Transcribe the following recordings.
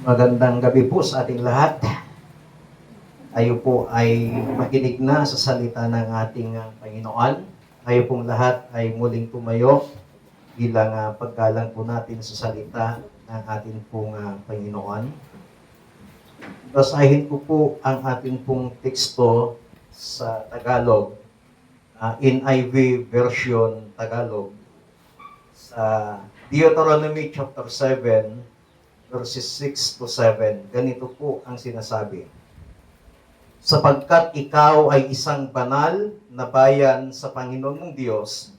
Magandang gabi po sa ating lahat. Tayo po ay makinig na sa salita ng ating Panginoon. Tayo pong lahat ay muling tumayo bilang paggalang po natin sa salita ng ating pong Panginoon. Basahin ko po ang ating pong teksto sa Tagalog, NIV version Tagalog, sa Deuteronomy chapter 7, verses 6 to 7. Ganito po ang sinasabi. Sapagkat ikaw ay isang banal na bayan sa Panginoon mong Diyos,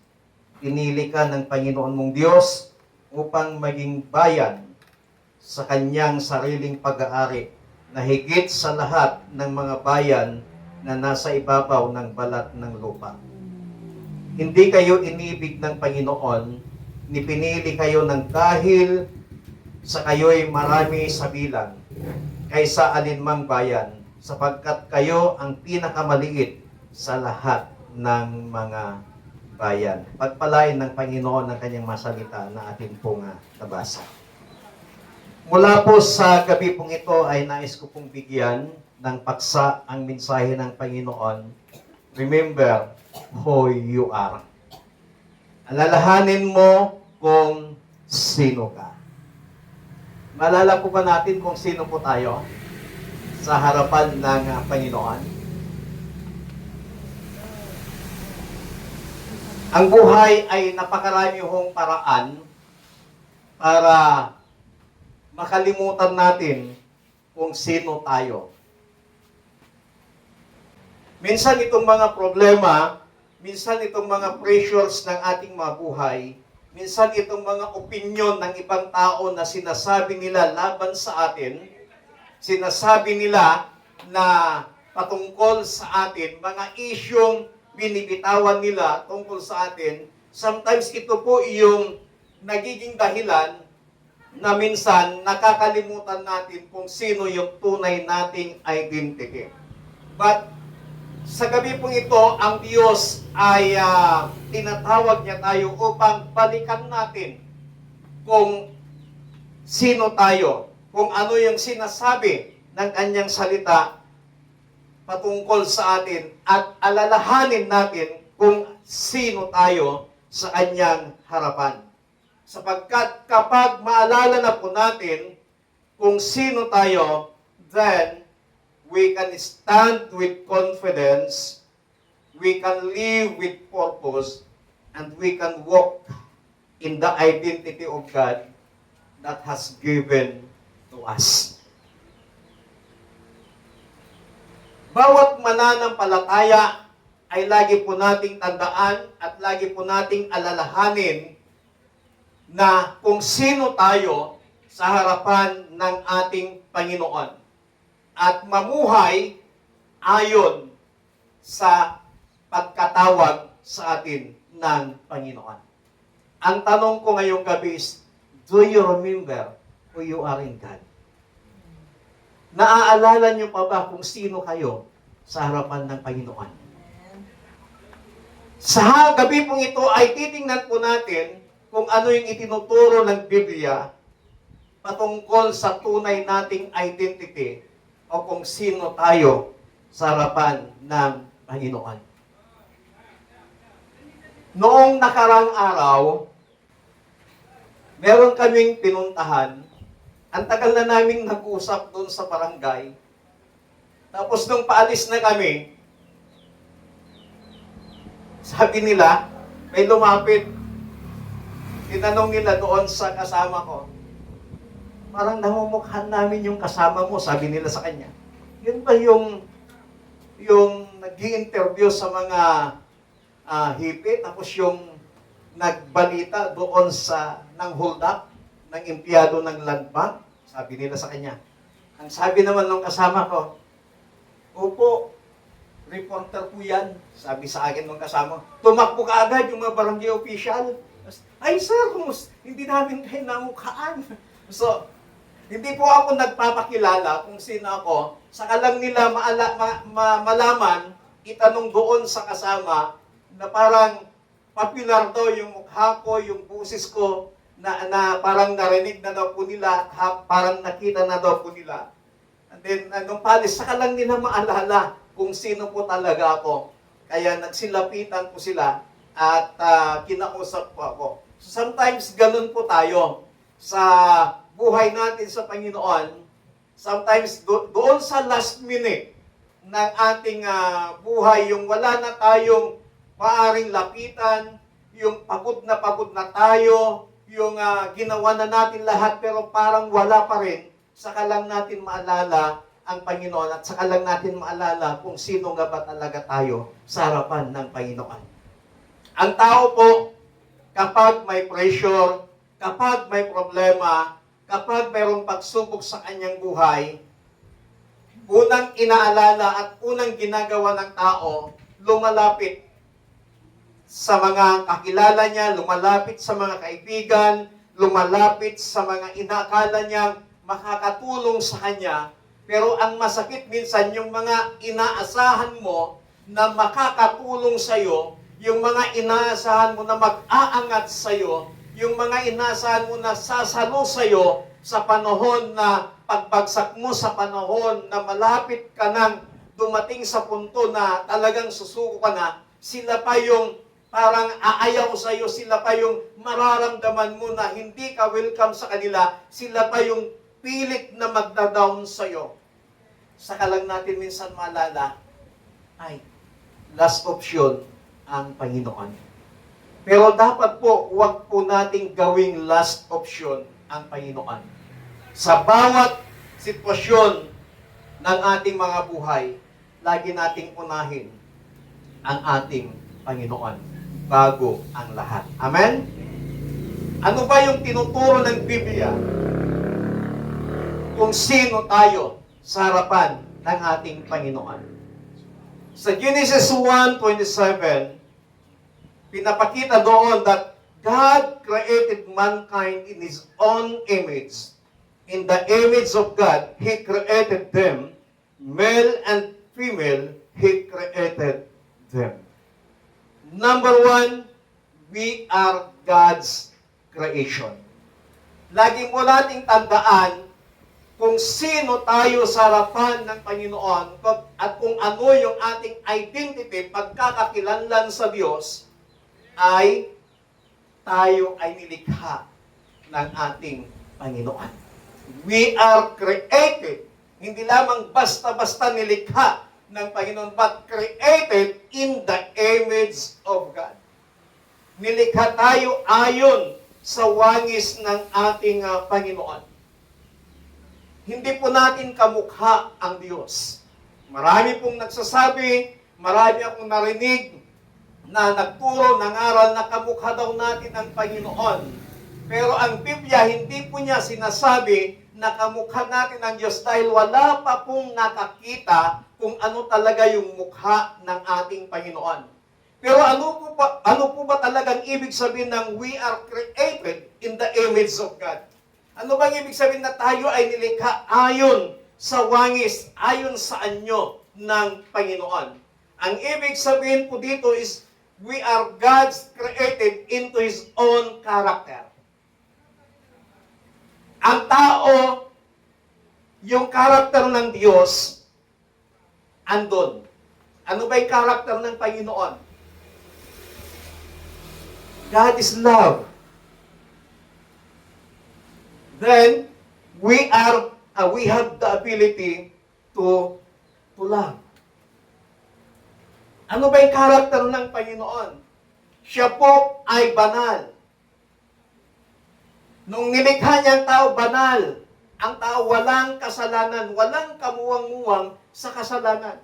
pinili ka ng Panginoon mong Diyos upang maging bayan sa kanyang sariling pag-aari na higit sa lahat ng mga bayan na nasa ibabaw ng balat ng lupa. Hindi kayo inibig ng Panginoon, ni pinili kayo ng dahil sa kayo'y marami sa bilang kaysa alinmang bayan, sapagkat kayo ang pinakamaliit sa lahat ng mga bayan. Pagpalain ng Panginoon ang kanyang masalita na atin pong nabasa. Mula po sa gabi pong ito ay nais ko pong bigyan ng paksa ang mensahe ng Panginoon. Remember who you are. Alalahanin mo kung sino ka. Malala po ba natin kung sino po tayo sa harapan ng Panginoon? Ang buhay ay napakarami hong paraan para makalimutan natin kung sino tayo. Minsan itong mga problema, minsan itong mga pressures ng ating mga buhay, minsan itong mga opinyon ng ibang tao na sinasabi nila laban sa atin, sinasabi nila na patungkol sa atin, mga isyong binibitawan nila tungkol sa atin, sometimes ito po yung nagiging dahilan na minsan nakakalimutan natin kung sino yung tunay nating identity. But sa gabi pong ito, ang Diyos ay tinatawag niya tayo upang balikan natin kung sino tayo, kung ano yung sinasabi ng kanyang salita patungkol sa atin at alalahanin natin kung sino tayo sa kanyang harapan. Sapagkat kapag maalala na po natin kung sino tayo, then we can stand with confidence, we can live with purpose, and we can walk in the identity of God that has given to us. Bawat mananampalataya ay lagi po nating tandaan at lagi po nating alalahanin na kung sino tayo sa harapan ng ating Panginoon at mamuhay ayon sa pagkatawag sa atin ng Panginoon. Ang tanong ko ngayong gabi is, do you remember who you are in God? Naaalala niyo pa ba kung sino kayo sa harapan ng Panginoon? Sa gabi pong ito ay titingnan po natin kung ano yung itinuturo ng Biblia patungkol sa tunay nating identity o kung sino tayo sa harapan ng Panginoon. Noong nakarang araw, meron kaming pinuntahan. Ang tagal na naming nag-usap doon sa barangay. Tapos nung paalis na kami, sabi nila, may lumapit. Tinanong nila doon sa kasama ko, parang namumukhaan namin yung kasama mo, sabi nila sa kanya. Yun ba yung nag-i-interview sa mga hipi, tapos yung nagbalita doon sa nang hold up ng empleyado ng Land Bank? Sabi nila sa kanya. Ang sabi naman ng kasama ko, opo, reporter po yan. Sabi sa akin ng kasama, tumakbo ka agad yung mga barangay official. Ay sir, hindi namin kayo namukhaan. So, hindi po ako nagpapakilala kung sino ako. Saka lang nila malaman, itanong doon sa kasama na parang popular daw yung mukha ko, yung busis ko. na parang narinig na daw po nila, parang nakita na daw po nila. And then, nung palis, saka lang nila maalala kung sino po talaga ako. Kaya nagsilapitan po sila at kinausap po ako. So, sometimes ganun po tayo sa buhay natin sa Panginoon. Sometimes doon sa last minute ng ating buhay, yung wala na tayong maaring lapitan, yung pagod na tayo, yung ginawa na natin lahat pero parang wala pa rin, saka lang natin maalala ang Panginoon at saka lang natin maalala kung sino nga ba talaga tayo sa harapan ng Panginoon. Ang tao po, kapag may pressure, kapag may problema, kapag mayroong pagsubok sa kanyang buhay, unang inaalala at unang ginagawa ng tao, lumalapit sa mga kakilala niya, lumalapit sa mga kaibigan, lumalapit sa mga inakala niyang makakatulong sa kanya. Pero ang masakit minsan, yung mga inaasahan mo na makakatulong sa iyo, yung mga inaasahan mo na mag-aangat sa iyo, yung mga inaasahan mo na sasalo sa iyo sa panahon na pagbagsak mo, sa panahon na malapit ka nang dumating sa punto na talagang susuko ka na, sila pa yung parang aayaw sa iyo, sila pa yung mararamdaman mo na hindi ka welcome sa kanila, sila pa yung pilit na magda-down sa iyo. Saka lang natin minsan maalala, ay, last option ang Panginoon. Pero dapat po, huwag po nating gawing last option ang Panginoon. Sa bawat sitwasyon ng ating mga buhay, lagi nating unahin ang ating Panginoon bago ang lahat. Amen? Ano ba yung tinuturo ng Biblia kung sino tayo sa harapan ng ating Panginoon? Sa Genesis 1:27, pinapakita doon that God created mankind in His own image. In the image of God, He created them. Male and female, He created them. Number one, we are God's creation. Lagi mo nating tandaan kung sino tayo sa harapan ng Panginoon at kung ano yung ating identity, pagkakakilanlan sa Diyos, ay tayo ay nilikha ng ating Panginoon. We are created, hindi lamang basta-basta nilikha ng Panginoon, but created in the image of God. Nilikha tayo ayon sa wangis ng ating Panginoon. Hindi po natin kamukha ang Diyos. Marami pong nagsasabi, marami akong narinig na nagturo, nangaral na kamukha daw natin ang Panginoon. Pero ang Biblia, hindi po niya sinasabi na kamukha natin ang Diyos dahil wala pa pong nakakita kung ano talaga yung mukha ng ating Panginoon. Pero ano po ba talagang ibig sabihin ng we are created in the image of God? Ano bang ibig sabihin na tayo ay nilikha ayon sa wangis, ayon sa anyo ng Panginoon? Ang ibig sabihin po dito is we are God's created into His own character. Ang tao, yung karakter ng Diyos, andun. Ano ba yung karakter ng Panginoon? God is love. Then, we have the ability to love. Ano ba yung karakter ng Panginoon? Siya po ay banal. Nung nilikha niya ang tao, banal. Ang tao walang kasalanan, walang kamuwang-muwang sa kasalanan.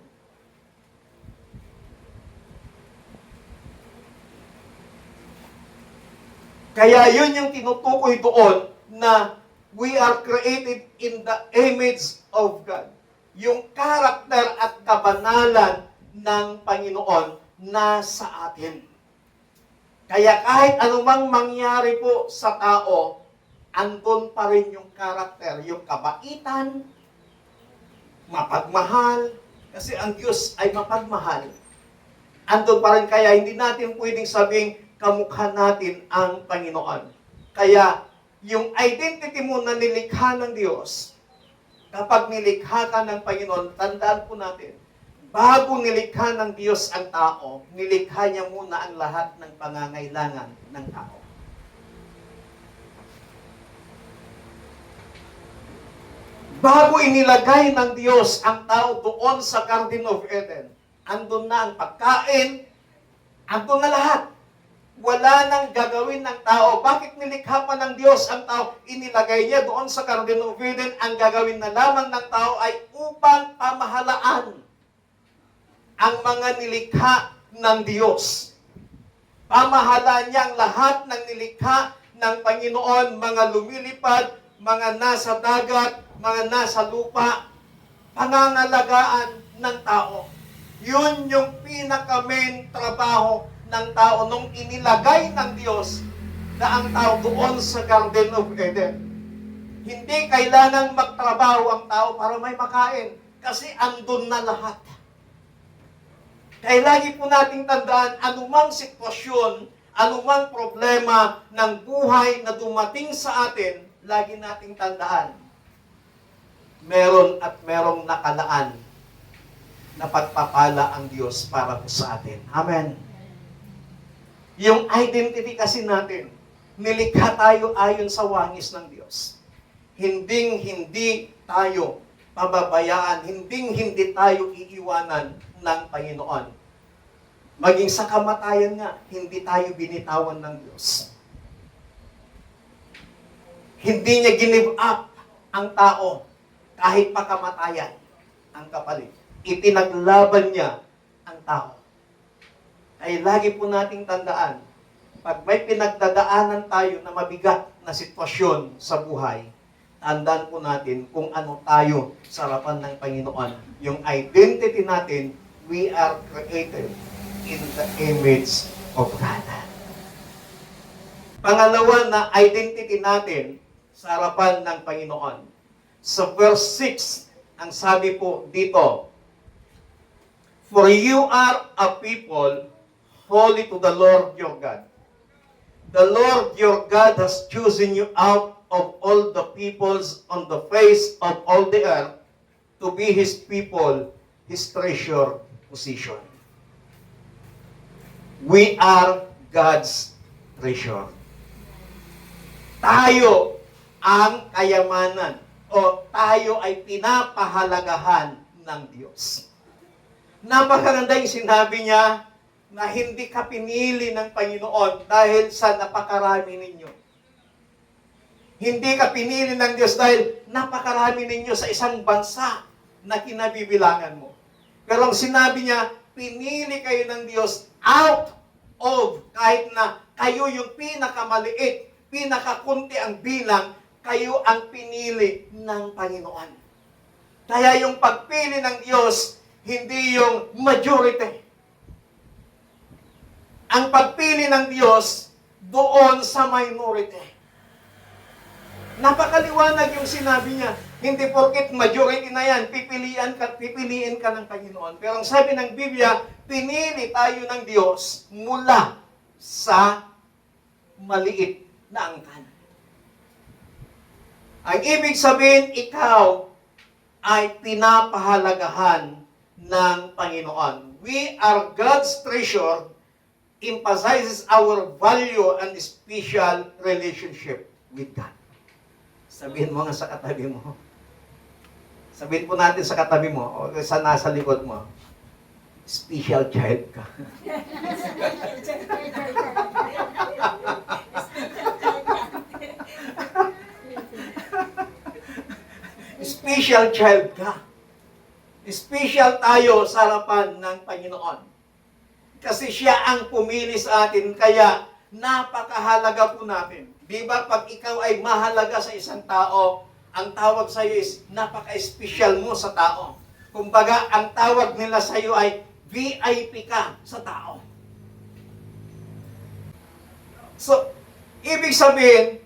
Kaya yun yung tinutukoy doon na we are created in the image of God. Yung karakter at kabanalan ng Panginoon nasa atin. Kaya kahit anumang mangyari po sa tao, andun pa rin yung karakter, yung kabaitan, mapagmahal, kasi ang Diyos ay mapagmahal. Andun pa rin, kaya hindi natin pwedeng sabing kamukha natin ang Panginoon. Kaya, yung identity mo na nilikha ng Diyos, kapag nilikha ka ng Panginoon, tandaan po natin, bago nilikha ng Diyos ang tao, nilikha niya muna ang lahat ng pangangailangan ng tao. Bago inilagay ng Diyos ang tao doon sa Garden of Eden, andun na ang pagkain, andun na lahat. Wala nang gagawin ng tao. Bakit nilikha pa ng Diyos ang tao? Inilagay niya doon sa Garden of Eden, ang gagawin na lamang ng tao ay upang pamahalaan ang mga nilikha ng Diyos. Pamahalaan niya ang lahat ng nilikha ng Panginoon, mga lumilipad, mga nasa dagat, mga nasa lupa, pangangalagaan ng tao. Yun yung pinaka-main trabaho ng tao nung inilagay ng Diyos na ang tao doon sa Garden of Eden. Hindi kailangan magtrabaho ang tao para may makain kasi andun na lahat. Kaya lagi po nating tandaan, anumang sitwasyon, anumang problema ng buhay na dumating sa atin, lagi nating tandaan, meron at merong nakalaan na pagpapala ang Diyos para po sa atin. Amen. Yung identity kasi natin, nilikha tayo ayon sa wangis ng Diyos. Hinding-hindi tayo pababayaan, hinding-hindi tayo iiwanan ng Panginoon. Maging sa kamatayan nga, hindi tayo binitawan ng Diyos. Hindi niya give up ang tao kahit pa kamatayan ang kapalit. Ipinaglaban niya ang tao. Ay lagi po nating tandaan, pag may pinagdadaanan tayo na mabigat na sitwasyon sa buhay, tandaan po natin kung ano tayo sa harapan ng Panginoon. Yung identity natin, we are created in the image of God. Pangalawa na identity natin sa harapan ng Panginoon. Sa verse 6, ang sabi po dito, "For you are a people holy to the Lord your God. The Lord your God has chosen you out of all the peoples on the face of all the earth to be His people, His treasure possession." We are God's treasure. Tayo ang kayamanan o tayo ay pinapahalagahan ng Diyos. Napakaganda yung sinabi niya na hindi ka pinili ng Panginoon dahil sa napakarami ninyo. Hindi ka pinili ng Diyos dahil napakarami ninyo sa isang bansa na kinabibilangan mo. Pero ang sinabi niya, pinili kayo ng Diyos out of, kahit na kayo yung pinakamaliit, pinakakunti ang bilang, kayo ang pinili ng Panginoon. Kaya yung pagpili ng Diyos, hindi yung majority. Ang pagpili ng Diyos doon sa minority. Napakaliwanag yung sinabi niya. Hindi porket majority na yan, pipiliin ka ng Panginoon. Pero ang sabi ng Biblia, pinili tayo ng Diyos mula sa maliit na angkan. Ang ibig sabihin, ikaw ay pinapahalagahan ng Panginoon. We are God's treasure, emphasizes our value and special relationship with God. Sabihin mo nga sa katabi mo. Sabihin po natin sa katabi mo, o sa nasa likod mo, special child ka. Special child ka. Special tayo sa harapan ng Panginoon. Kasi siya ang pumili sa atin, kaya napakahalaga po natin. Di ba pag ikaw ay mahalaga sa isang tao, ang tawag sa iyo is napaka-special mo sa tao. Kumbaga, ang tawag nila sa iyo ay VIP ka sa tao. So, ibig sabihin,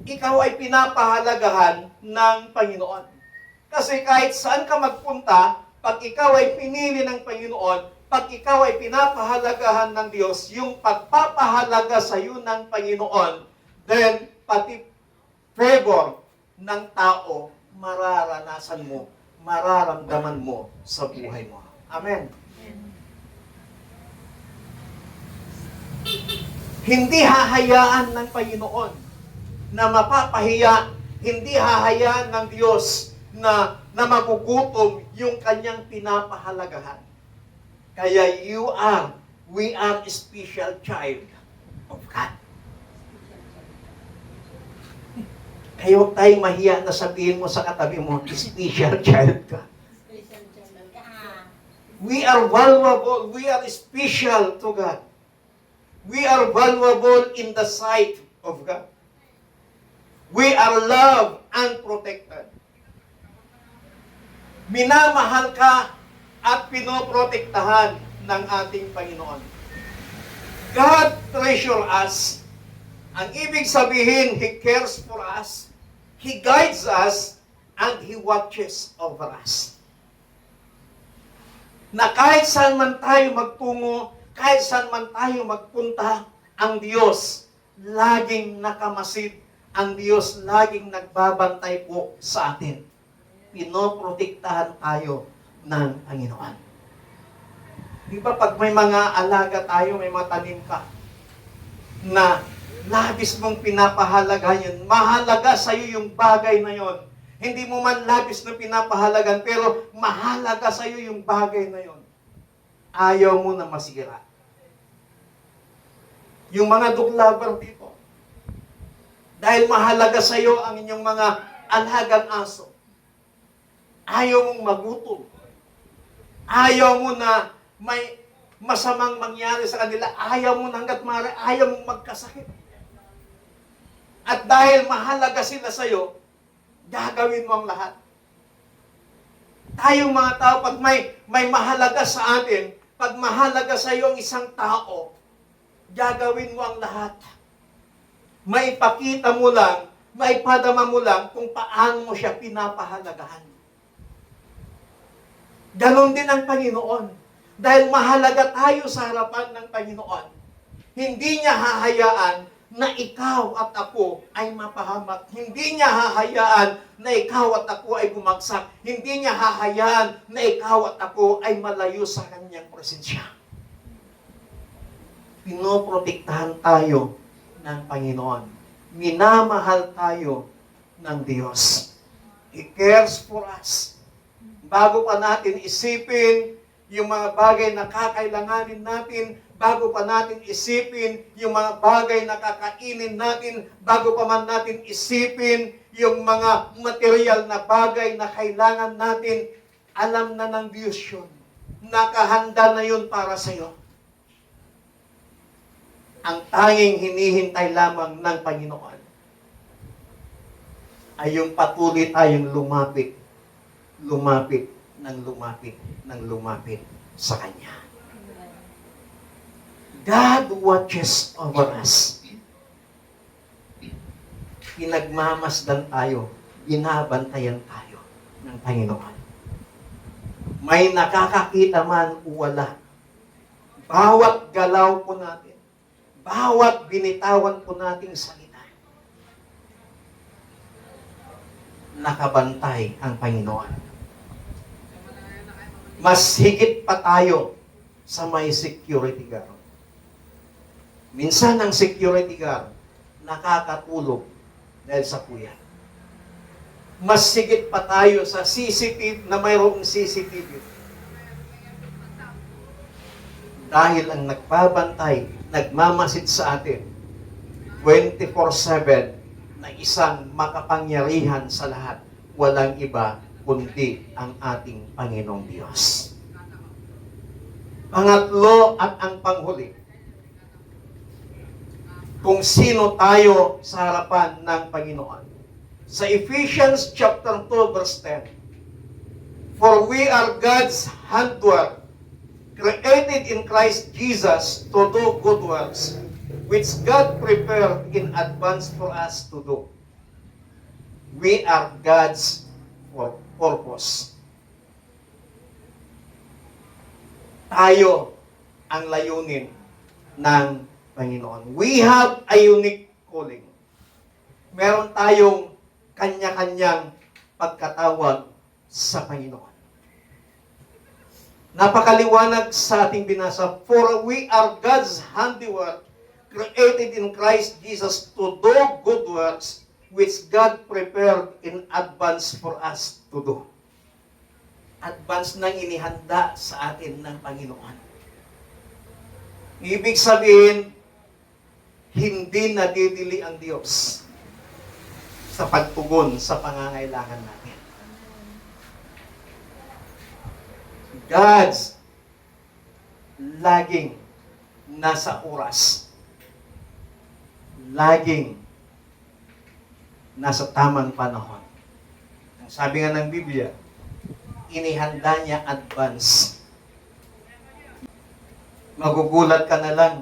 ikaw ay pinapahalagahan ng Panginoon. Kasi kahit saan ka magpunta, pag ikaw ay pinili ng Panginoon, pag ikaw ay pinapahalagahan ng Diyos, yung pagpapahalaga sa iyo ng Panginoon, then pati favor ng tao, mararanasan mo, mararamdaman mo sa buhay mo. Amen. Hindi hahayaan ng Panginoon na mapapahiya, hindi hahayaan ng Diyos na magugutom yung kanyang pinapahalagahan. Kaya we are a special child of God. Kaya huwag tayong mahiya na sabihin mo sa katabi mo, special child ka. We are valuable, we are special to God. We are valuable in the sight of God. We are loved and protected. Minamahal ka at pinoprotektahan ng ating Panginoon. God treasure us. Ang ibig sabihin, He cares for us, He guides us, and He watches over us. Na kahit saan man tayo magtungo, kahit saan man tayo magpunta, ang Diyos laging nakamasid. Ang Diyos laging nagbabantay po sa atin. Pinoprotektahan tayo ng Panginoon. Di ba pag may mga alaga tayo, may mga tanim ka, na labis mong pinapahalagahan yun, mahalaga sa'yo yung bagay na yon. Hindi mo man labis na pinapahalagan, pero mahalaga sa'yo yung bagay na yon. Ayaw mo na masira. Yung mga dog lover dito, dahil mahalaga sa iyo ang inyong mga alagang aso, ayaw mong magutom. Ayaw mo na may masamang mangyari sa kanila. Ayaw mo na hanggat maaari, ayaw mong magkasakit. At dahil mahalaga sila sa iyo, gagawin mo ang lahat. Tayong mga tao, pag may mahalaga sa atin, pag mahalaga sa iyo ang isang tao, gagawin mo ang lahat. Maipakita mo lang, maipadama mo lang kung paano mo siya pinapahalagahan. Ganon din ang Panginoon. Dahil mahalaga tayo sa harapan ng Panginoon, hindi niya hahayaan na ikaw at ako ay mapahamak. Hindi niya hahayaan na ikaw at ako ay bumagsak. Hindi niya hahayaan na ikaw at ako ay malayo sa kanyang presensya. Pinoprotektahan tayo ng Panginoon. Minamahal tayo ng Diyos. He cares for us. Bago pa natin isipin yung mga bagay na kakailanganin natin, bago pa natin isipin yung mga bagay na kakainin natin, bago pa man natin isipin yung mga material na bagay na kailangan natin, alam na ng Diyos yun. Nakahanda na yun para sa iyo. Ang tanging hinihintay lamang ng Panginoon ay yung patuloy tayong lumapit sa Kanya. God watches over us. Pinagmamasdan tayo, binabantayan tayo ng Panginoon. May nakakakita man o wala, bawat galaw po natin, bawat binitawan po nating salita, nakabantay ang Panginoon. Mas higit pa tayo sa may security guard. Minsan ang security guard nakakatulog dahil sa puyat. Mas higit pa tayo sa CCTV na mayroong CCTV. Dahil ang nagbabantay, nagmamasid sa atin 24/7 na isang makapangyarihan sa lahat, walang iba kundi ang ating Panginoong Diyos. Pangatlo at ang panghuli, kung sino tayo sa harapan ng Panginoon. Sa Ephesians chapter 2 verse 10, "For we are God's handwork, created in Christ Jesus to do good works, which God prepared in advance for us to do." We are God's purpose. Tayo ang layunin ng Panginoon. We have a unique calling. meron tayong kanya-kanyang pagkatawag sa Panginoon. Napakaliwanag sa ating binasa, for we are God's handiwork, created in Christ Jesus to do good works, which God prepared in advance for us to do. Advance nang inihanda sa atin ng Panginoon. Ibig sabihin, hindi nadidili ang Diyos sa pagtugon sa pangangailangan natin. God's laging nasa oras. Laging nasa tamang panahon. Ang sabi nga ng Biblia, inihanda niya advance. Magugulat ka na lang.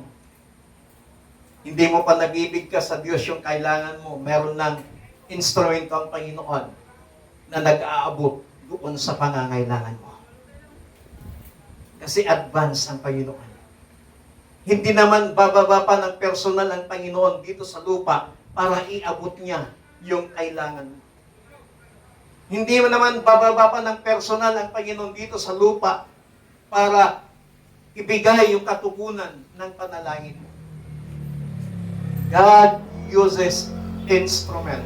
Hindi mo pa nabibig ka sa Diyos yung kailangan mo. Meron ng instrumento ang Panginoon na nag-aabot doon sa pangangailangan mo. Kasi advance ang Panginoon. Hindi naman bababa pa ng personal ang Panginoon dito sa lupa para iabot niya yung kailangan mo. Hindi naman bababa pa ng personal ang Panginoon dito sa lupa para ibigay yung katugunan ng panalangin mo. God uses instrument.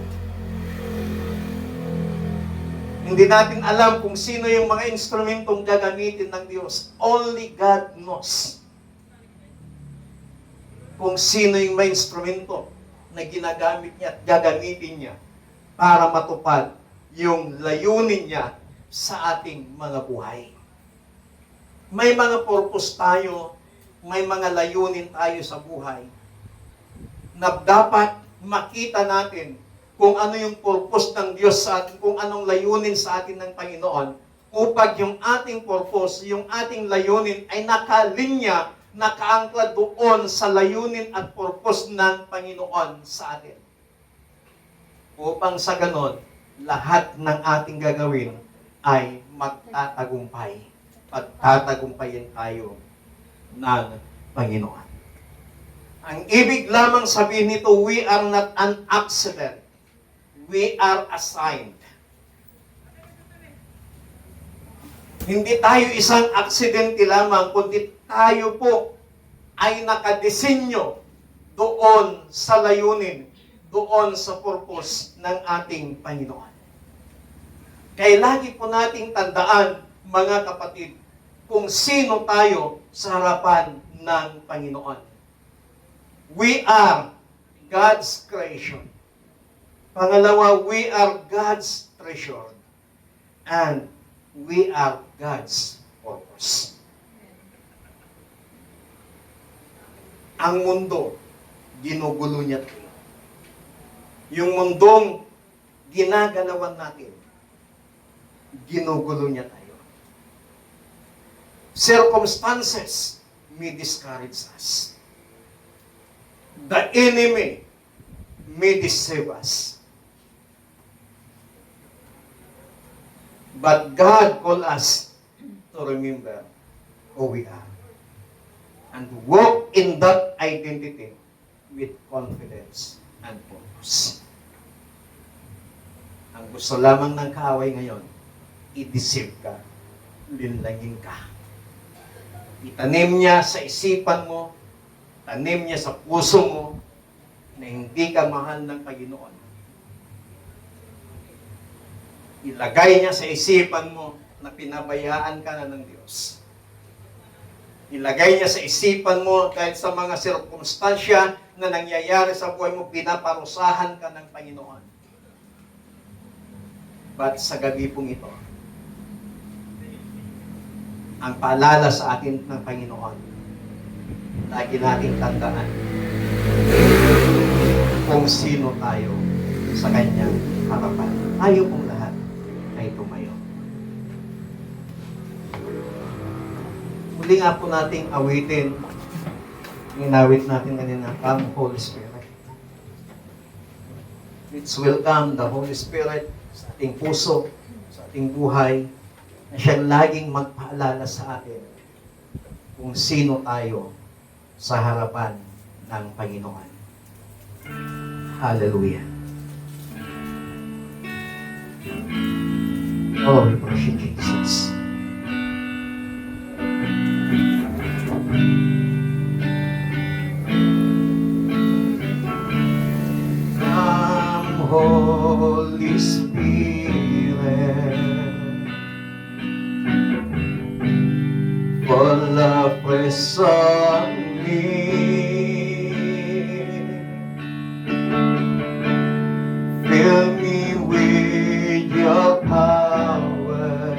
Hindi natin alam kung sino yung mga instrumentong gagamitin ng Diyos. Only God knows kung sino yung mga instrumento na ginagamit niya at gagamitin niya para matupad yung layunin niya sa ating mga buhay. May mga purpose tayo, may mga layunin tayo sa buhay na dapat makita natin kung ano yung purpose ng Diyos sa atin, kung anong layunin sa atin ng Panginoon, upang yung ating purpose, yung ating layunin ay nakalinya, nakaangkla doon sa layunin at purpose ng Panginoon sa atin. Upang sa ganon, lahat ng ating gagawin ay magtatagumpay. Pagtatagumpayin tayo ng Panginoon. Ang ibig lamang sabihin nito, we are not an accident. We are assigned. Hindi tayo isang aksidente lamang, kundi tayo po ay nakadesinyo doon sa layunin, doon sa purpose ng ating Panginoon. Kaya lagi po nating tandaan, mga kapatid, kung sino tayo sa harapan ng Panginoon. We are God's creation. Pangalawa, we are God's treasure. And we are God's purpose. Ang mundo, ginugulo niya tayo. Yung mundong ginagalawan natin, ginugulo niya tayo. Circumstances may discourage us. The enemy may deceive us. But God called us to remember who we are. And walk in that identity with confidence and purpose. Ang gusto lamang ng kaaway ngayon, i-deceive ka, linlangin ka. Itanim niya sa isipan mo, tanim niya sa puso mo na hindi ka mahal ng Panginoon. Ilagay niya sa isipan mo na pinabayaan ka na ng Diyos. Ilagay niya sa isipan mo kahit sa mga sirkumstansya na nangyayari sa buhay mo, pinaparusahan ka ng Panginoon. But sa gabi pong ito, ang paalala sa atin ng Panginoon, lagi nating tandaan kung sino tayo sa Kanyang harapan. Tayo pong lahat ay tumayo. Muli nga po nating awitin, inawit natin kanina, Come Holy Spirit. Let's welcome the Holy Spirit sa ating puso, sa ating buhay, na siyang laging magpaalala sa atin kung sino tayo sa harapan ng Panginoon. Hallelujah. Oh, we worship Jesus. Come, Holy Spirit, fall afresh on me. Fill me with your power,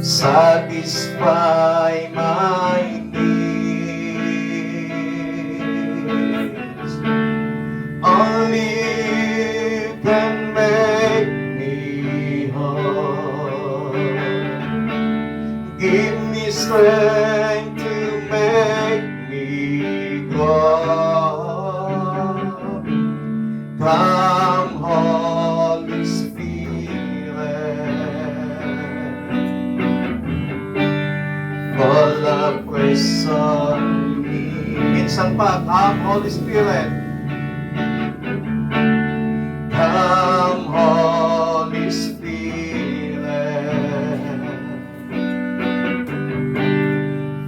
satisfy my needs. Only you can make me whole. Give me strength to make me grow. Come, Holy Spirit, fall afresh on me. Minsan pa, come, Holy Spirit. Come, Holy Spirit,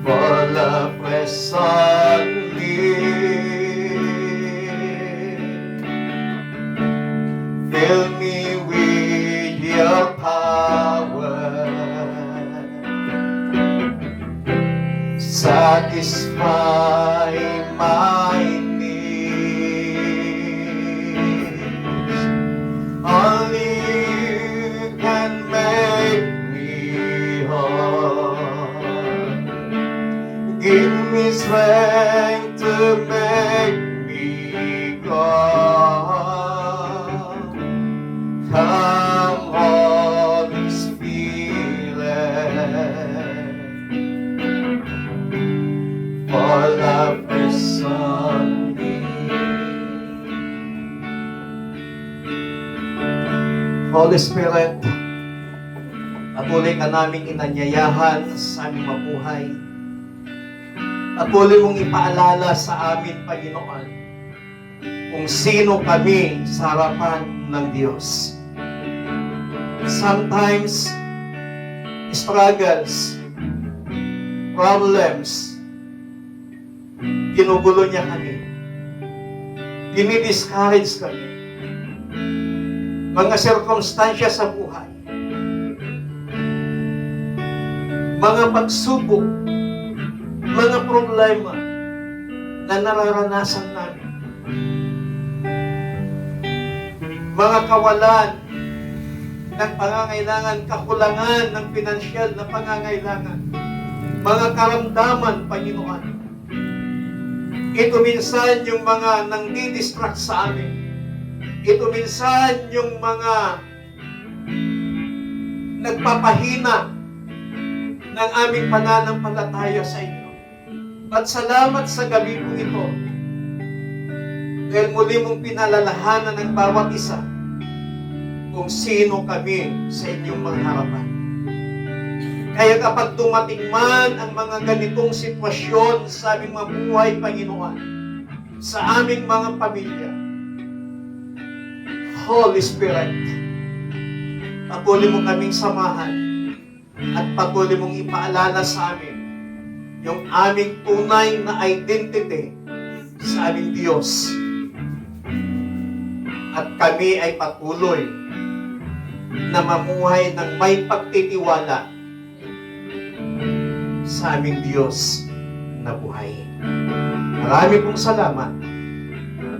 fall afresh on me. Fill me with your power, satisfy my needs. Only you can make me whole. Give me strength to make me grow. Come, Holy Spirit, fall afresh on me. Holy Spirit, patuloy ka naming inanyayahan sa aming mabuhay. Patuloy mong ipaalala sa amin, Panginoon, kung sino kami sa harapan ng Diyos. Sometimes, struggles, problems, ginugulo niya kami. Dinidiscourage kami. Mga sirkumstansya sa buhay. Mga pagsubok, mga problema na nararanasan namin. Mga kawalan ng pangangailangan, kakulangan ng pinansyal na pangangailangan, mga karamdaman, Panginoon. Ito minsan yung mga nangdidistract sa amin. Ito minsan yung mga nagpapahina ng aming pananampalataya sa inyo. At salamat sa gabi kong ito, dahil muli mong pinalalahanan ng bawat isa kung sino kami sa inyong mga harapan. Kaya kapag dumating man ang mga ganitong sitwasyon sa aming mga buhay, Panginoon, sa aming mga pamilya, Holy Spirit, patuloy mo kaming samahan at patuloy mong ipaalala sa amin yung aming tunay na identity sa aming Diyos. At kami ay patuloy na mamuhay ng may pagtitiwala sa aming Diyos na buhay. Marami pong salamat.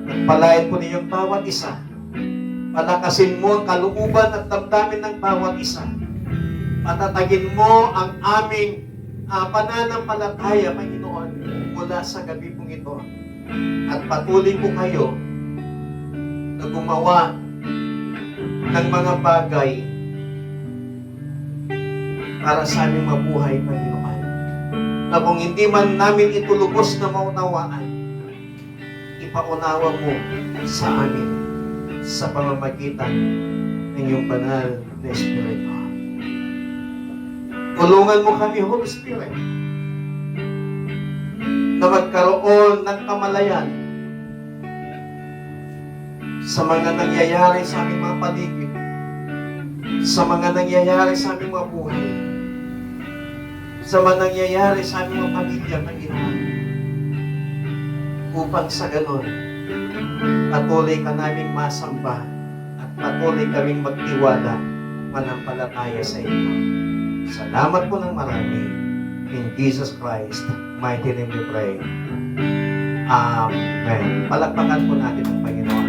Nagpalain po ninyong bawat isa. Palakasin mo ang kalooban at damdamin ng bawat isa. Patatagin mo ang aming pananampalataya, Panginoon, mula sa gabi pong ito. At patuloy po kayo na gumawa ng mga bagay para sa aming mabuhay, Panginoon. Na kung hindi man namin ito lubos na maunawaan, ipaunawa mo sa amin sa pamamagitan ng iyong banal na Espiritu. Tulungan mo kami, Holy Spirit, na magkaroon ng kamalayan sa mga nangyayari sa aming mga paligid, sa mga nangyayari sa aming mga buhay, sa mga nangyayari sa aming mga pamilya, Panginoon, upang sa ganon, patuloy ka naming masamba at patuloy kaming magtiwala, manampalataya sa inyo. Salamat po ng marami. In Jesus Christ, mighty name we pray. Amen. Palakpakan po natin ang Panginoon.